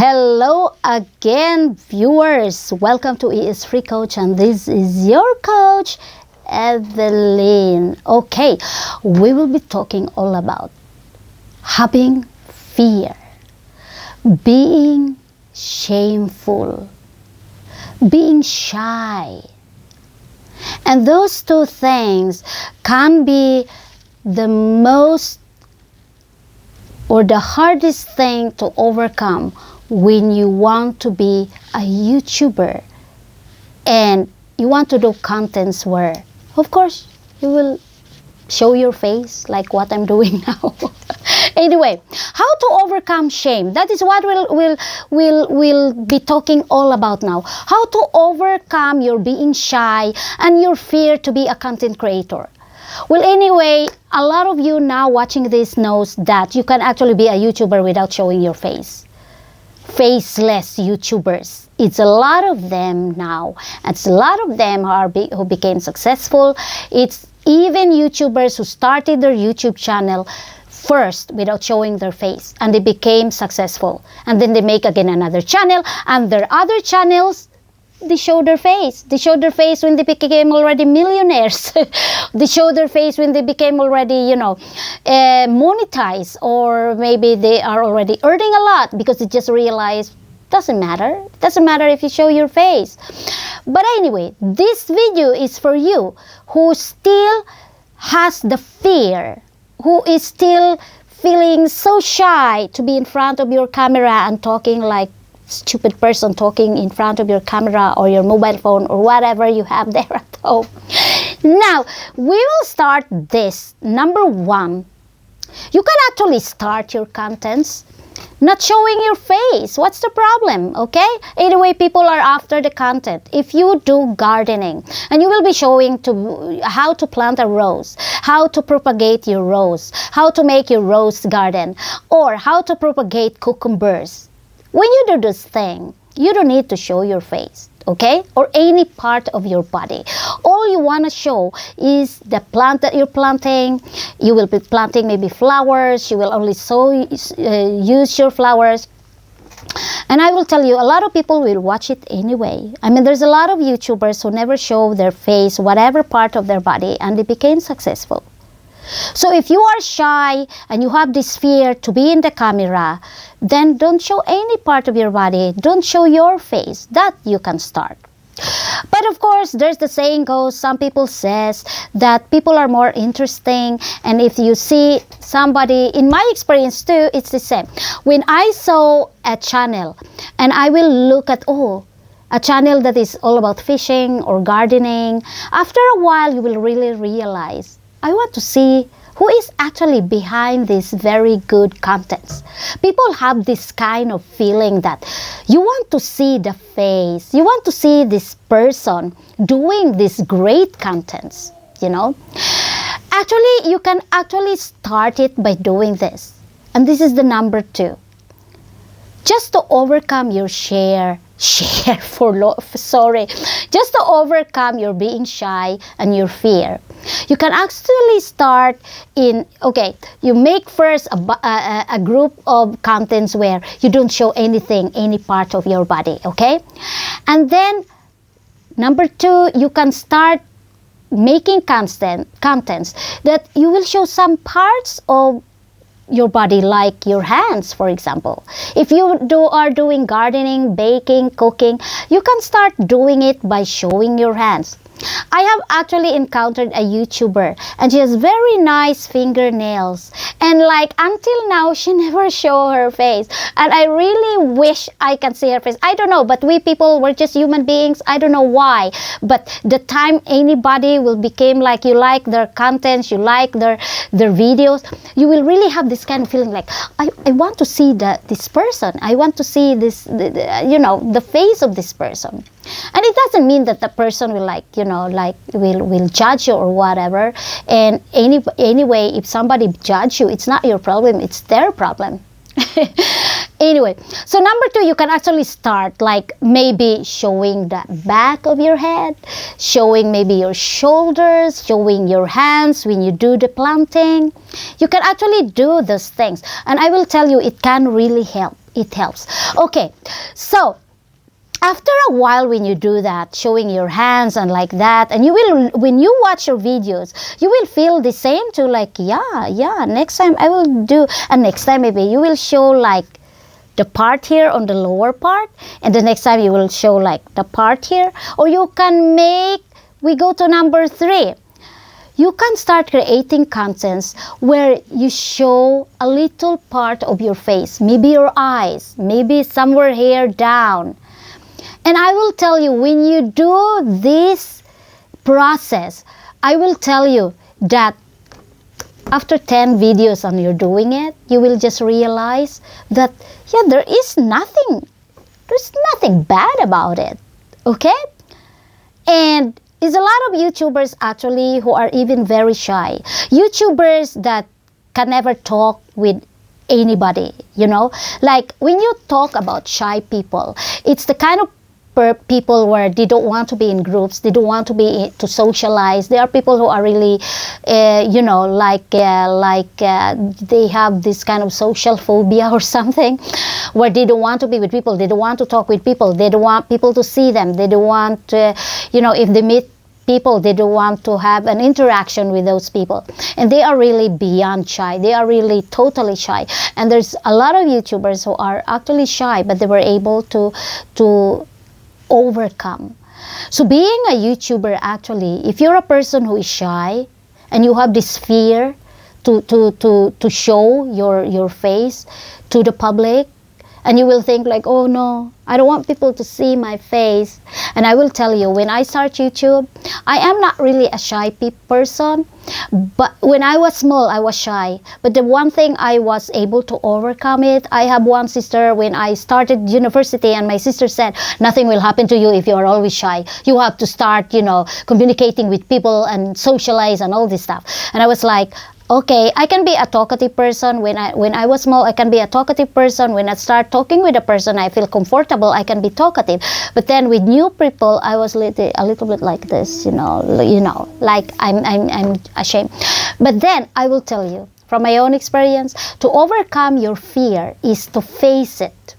Hello again, viewers. Welcome to E.S.freecoach, and this is your coach, Evelyn. Okay, we will be talking all about having fear, being shameful, being shy. And those two things can be the most or the hardest thing to overcome when you want to be a YouTuber and you want to do contents where, of course, you will show your face like what I'm doing now. Anyway, how to overcome shame. That is what we'll be talking all about now. How to overcome your being shy and your fear to be a content creator. Well, anyway, a lot of you now watching this knows that you can actually be a YouTuber without showing your face. Faceless YouTubers. It's a lot of them now. It's a lot of them who became successful. It's even YouTubers who started their YouTube channel first without showing their face, and they became successful. And then they make again another channel, and their other channels, they show their face. They show their face when they became already millionaires. They show their face when they became already, monetized, or maybe they are already earning a lot because they just realized doesn't matter. Doesn't matter if you show your face. But anyway, this video is for you who still has the fear, who is still feeling so shy to be in front of your camera and talking like stupid person talking in front of your camera or your mobile phone or whatever you have there at home. Now, we will start this. Number one, you can actually start your contents not showing your face. What's the problem? Okay? Anyway, people are after the content. If you do gardening and you will be showing to how to plant a rose, how to propagate your rose, how to make your rose garden, or how to propagate cucumbers. When you do this thing, you don't need to show your face, okay? Or any part of your body. All you want to show is the plant that you're planting. You will be planting maybe flowers. You will only use your flowers. And I will tell you, a lot of people will watch it anyway. I mean, there's a lot of YouTubers who never show their face, whatever part of their body, and they became successful. So if you are shy and you have this fear to be in the camera, then don't show any part of your body. Don't show your face. That you can start. But of course, there's the saying goes, some people says that people are more interesting. And if you see somebody, in my experience too, it's the same. When I saw a channel and I will look at, a channel that is all about fishing or gardening, after a while you will really realize, I want to see who is actually behind these very good contents. People have this kind of feeling that you want to see the face. You want to see this person doing these great contents, Actually, you can actually start it by doing this. And this is the number 2. Just to overcome your just to overcome your being shy and your fear. You can actually start you make first a group of contents where you don't show anything, any part of your body, okay? And then, number 2, you can start making contents that you will show some parts of your body, like your hands, for example. If you are doing gardening, baking, cooking, you can start doing it by showing your hands. I have actually encountered a YouTuber and she has very nice fingernails, and until now she never show her face, and I really wish I can see her face. I don't know, but we people, we're just human beings. I don't know why, but the time anybody will become like you like their contents, you like their videos, you will really have this kind of feeling like I want to see this person. I want to see the face of this person. And it doesn't mean that the person will will judge you or whatever. And anyway, if somebody judge you, it's not your problem, it's their problem. Anyway, so number 2, you can actually start maybe showing the back of your head, showing maybe your shoulders, showing your hands when you do the planting. You can actually do those things. And I will tell you, it can really help. it helps. Okay, so after a while, when you do that, showing your hands and like that, and you will, when you watch your videos, you will feel the same too, like, yeah, next time I will do, and next time maybe you will show like the part here on the lower part, and the next time you will show like the part here. Or you can make, we go to number 3. You can start creating contents where you show a little part of your face, maybe your eyes, maybe somewhere here down. And I will tell you, when you do this process, I will tell you that after 10 videos and you're doing it, you will just realize that, yeah, there's nothing bad about it, okay? And it's a lot of YouTubers actually who are even very shy. YouTubers that can never talk with anybody, you know? Like when you talk about shy people, it's the kind of people where they don't want to be in groups, they don't want to socialize. There are people who are really, you know, they have this kind of social phobia or something, where they don't want to be with people, they don't want to talk with people, they don't want people to see them, they don't want, you know, if they meet people, they don't want to have an interaction with those people. And they are really beyond shy. They are really totally shy. And there's a lot of YouTubers who are actually shy, but they were able to overcome. So being a YouTuber, actually, if you're a person who is shy and you have this fear to show your face to the public, and you will think like, oh no, I don't want people to see my face. And I will tell you, when I start YouTube, I am not really a shy person, but when I was small, I was shy. But the one thing I was able to overcome it, I have one sister, when I started university, and my sister said, nothing will happen to you if you are always shy. You have to start, you know, communicating with people and socialize and all this stuff. And I was like, okay, I can be a talkative person. When I was small, I can be a talkative person. When I start talking with a person, I feel comfortable, I can be talkative. But then with new people, I was a little bit like this, you know, like I'm ashamed. But then I will tell you, from my own experience, to overcome your fear is to face it.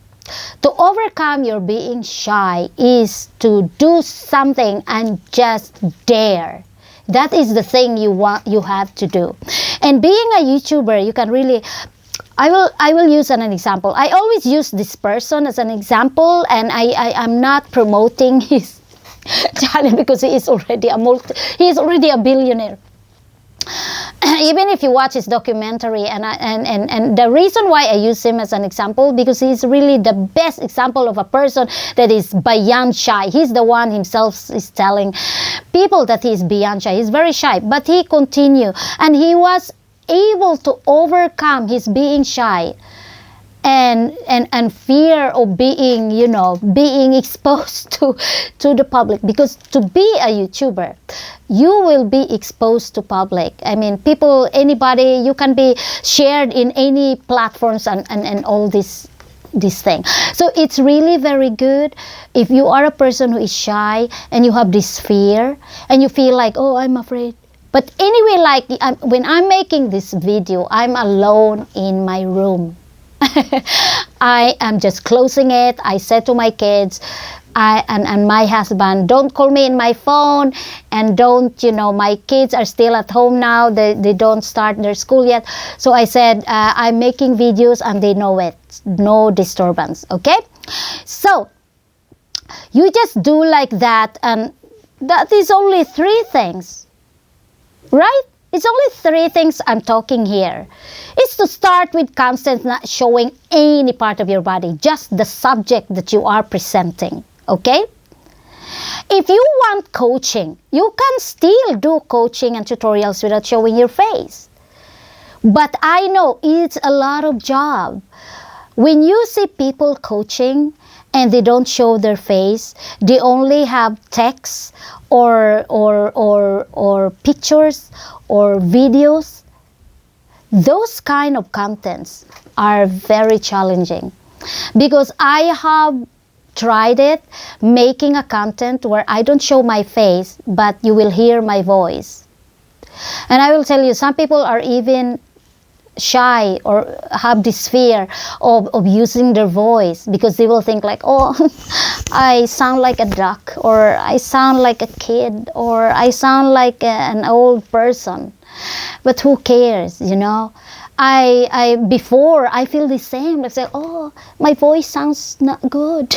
To overcome your being shy is to do something and just dare. That is the thing you have to do. And being a YouTuber, you can really, I will use an example. I always use this person as an example, and I'm not promoting his channel because he is already a billionaire. Even if you watch his documentary, and the reason why I use him as an example, because he's really the best example of a person that is beyond shy. He's the one himself is telling people that he's beyond shy. He's very shy, but he continued, and he was able to overcome his being shy and fear of being, you know, being exposed to the public. Because to be a YouTuber, you will be exposed to public. I mean, people, anybody, you can be shared in any platforms and all this thing. So it's really very good if you are a person who is shy and you have this fear and you feel like, oh, I'm afraid. But anyway, like when I'm making this video, I'm alone in my room. I am just closing it. I said to my kids, and my husband, don't call me in my phone, and don't, you know, my kids are still at home now. They don't start their school yet. So I said, I'm making videos and they know it. No disturbance, okay? So you just do like that, and that is only 3 things, right? It's only 3 things I'm talking here. It's to start with content not showing any part of your body, just the subject that you are presenting, okay? If you want coaching, you can still do coaching and tutorials without showing your face. But I know it's a lot of job. When you see people coaching and they don't show their face, they only have text or pictures or videos, those kind of contents are very challenging. Because I have tried it, making a content where I don't show my face, but you will hear my voice. And I will tell you, some people are even shy or have this fear of using their voice, because they will think like, oh, I sound like a duck, or I sound like a kid, or I sound like an old person. But who cares, you know? Before I feel the same. I say, oh, my voice sounds not good.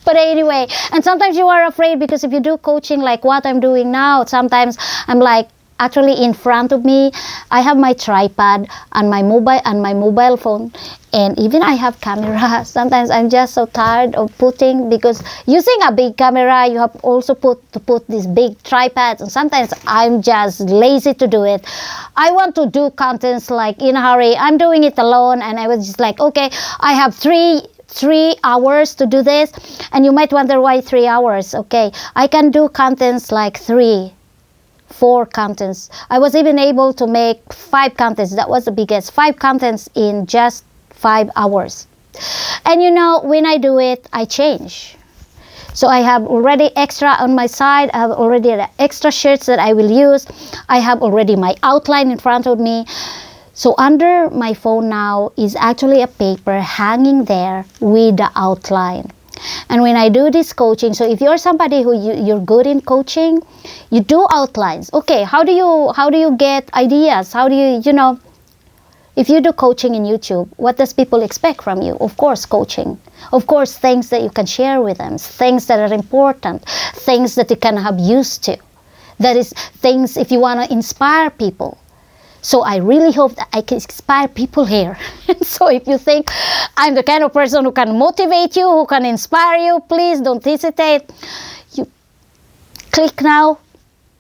But anyway, and sometimes you are afraid, because if you do coaching like what I'm doing now, sometimes I'm like, actually in front of me I have my tripod and my mobile phone, and even I have camera. Sometimes I'm just so tired of putting, because using a big camera you have also to put these big tripods, and sometimes I'm just lazy to do it. I want to do contents like in a hurry. I'm doing it alone, and I was just like, okay, I have three hours to do this. And you might wonder, why 3 hours? Okay, I can do contents like 4 contents. I was even able to make 5 contents. That was the biggest. 5 contents in just 5 hours. And you know, when I do it, I change. So I have already extra on my side. I have already the extra shirts that I will use. I have already my outline in front of me. So under my phone now is actually a paper hanging there with the outline. And when I do this coaching, so if you're somebody who you're good in coaching, you do outlines. Okay, how do you get ideas? How do you know, if you do coaching in YouTube, what does people expect from you? Of course, coaching. Of course, things that you can share with them, things that are important, things that you can have use to. That is, things if you want to inspire people. So I really hope that I can inspire people here. So if you think I'm the kind of person who can motivate you, who can inspire you, please don't hesitate. You click now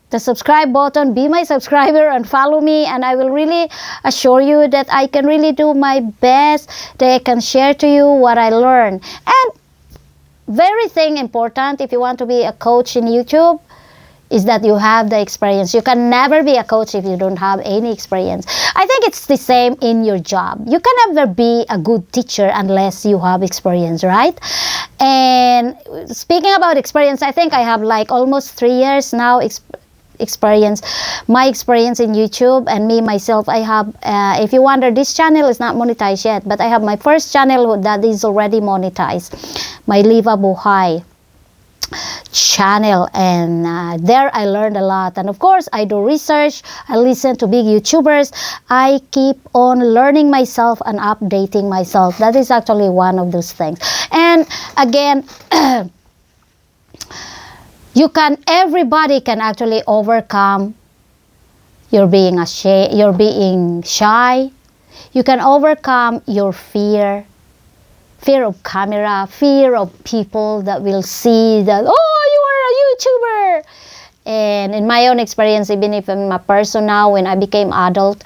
the subscribe button, be my subscriber and follow me, and I will really assure you that I can really do my best, that I can share to you what I learn. And very thing important, if you want to be a coach in YouTube, is that you have the experience. You can never be a coach if you don't have any experience. I think it's the same in your job. You can never be a good teacher unless you have experience, right? And speaking about experience, I think I have like almost 3 years now experience. My experience in YouTube, and me myself, I have, if you wonder, this channel is not monetized yet, but I have my first channel that is already monetized, my Liva Buhay channel, and there I learned a lot. And of course, I do research, I listen to big YouTubers, I keep on learning myself and updating myself. That is actually one of those things. And again, everybody can actually overcome your being shy. You can overcome your fear of camera, fear of people that will see that, oh, you are a YouTuber. And in my own experience, even if I'm a person now, when I became adult,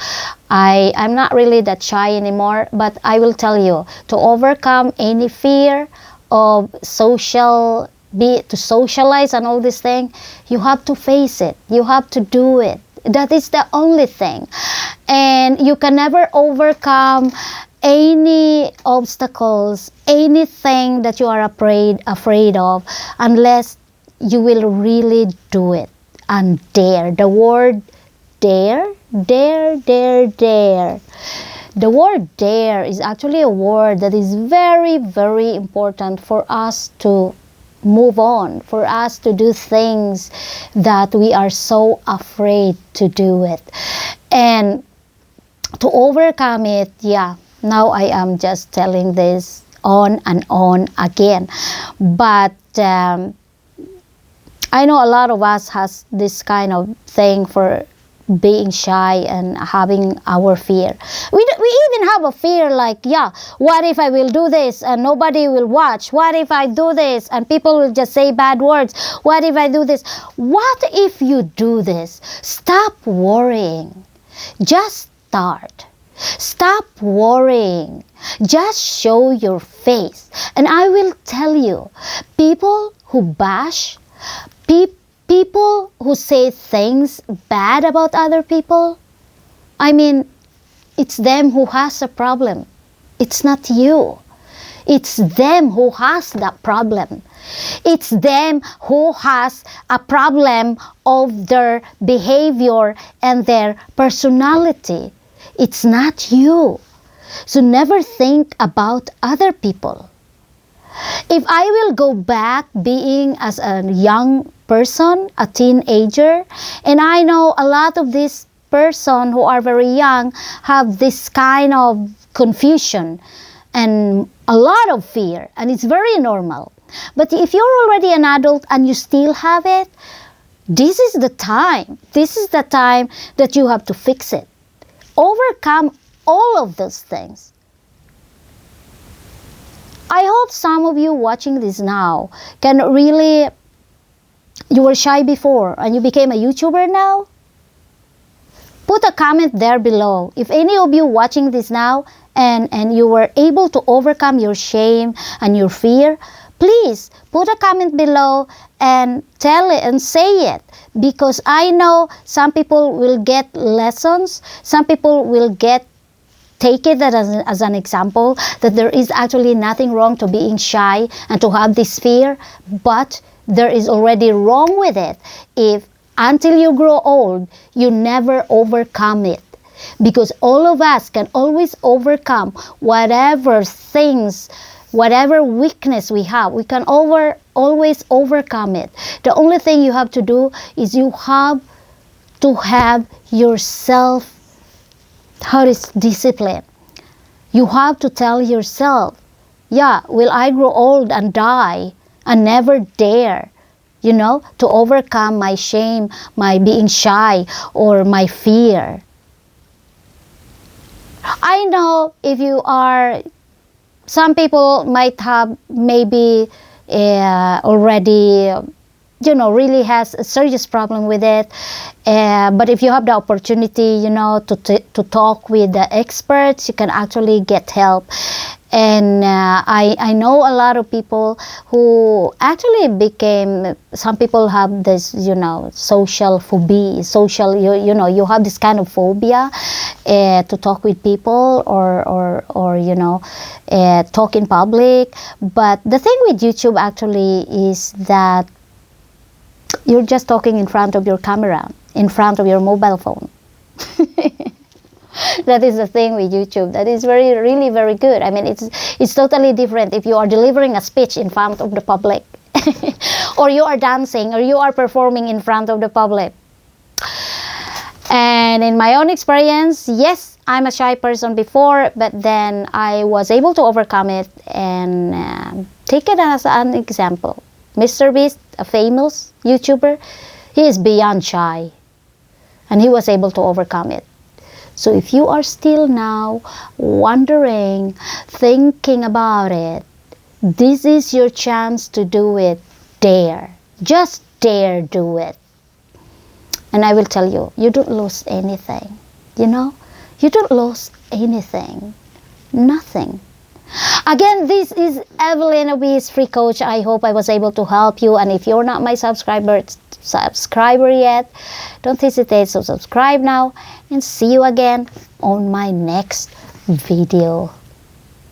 I'm not really that shy anymore. But I will tell you, to overcome any fear of to socialize and all this thing, you have to face it. You have to do it. That is the only thing. And you can never overcome any obstacles, anything that you are afraid of, unless you will really do it and dare. The word dare. The word dare is actually a word that is very, very important for us to move on, for us to do things that we are so afraid to do it. And to overcome it, now I am just telling this on and on again. But I know a lot of us has this kind of thing for being shy and having our fear. We even have a fear like, what if I will do this and nobody will watch? What if I do this and people will just say bad words? What if I do this? What if you do this? Stop worrying. Just start. Stop worrying. Just show your face. And I will tell you, people who bash, people who say things bad about other people, I mean, it's them who has a problem. It's not you. It's them who has that problem. It's them who has a problem of their behavior and their personality. It's not you. So never think about other people. If I will go back being as a young person, a teenager, and I know a lot of these person who are very young have this kind of confusion and a lot of fear, and it's very normal. But if you're already an adult and you still have it, this is the time. This is the time that you have to fix it. Overcome all of those things. I hope some of you watching this now can really, you were shy before and you became a YouTuber now. Put a comment there below. If any of you watching this now and you were able to overcome your shame and your fear, please put a comment below and tell it and say it, because I know some people will get lessons, some people will take it as an example that there is actually nothing wrong to being shy and to have this fear, but there is already wrong with it if until you grow old you never overcome it. Because all of us can always overcome whatever things, whatever weakness we have, we can always overcome it. The only thing you have to do is you have to have yourself, discipline. You have to tell yourself, yeah, will I grow old and die and never dare, to overcome my shame, my being shy, or my fear. I know if you are, some people might have maybe already, really has a serious problem with it. But if you have the opportunity, to talk with the experts, you can actually get help. And I know a lot of people who actually became, some people have this, social phobia, you have this kind of phobia to talk with people or talk in public. But the thing with YouTube actually is that you're just talking in front of your camera, in front of your mobile phone. That is the thing with YouTube. That is really very good. I mean, it's totally different if you are delivering a speech in front of the public, or you are dancing, or you are performing in front of the public. And in my own experience, yes, I'm a shy person before, but then I was able to overcome it and take it as an example. Mr. Beast, a famous YouTuber, he is beyond shy, and he was able to overcome it. So if you are still now wondering, thinking about it, this is your chance to do it. Dare. Just dare do it. And I will tell you, you don't lose anything. You don't lose anything. Nothing. Again, this is Evelyn of E.S.freecoach. I hope I was able to help you. And if you're not my subscriber yet, don't hesitate to subscribe now, and see you again on my next video.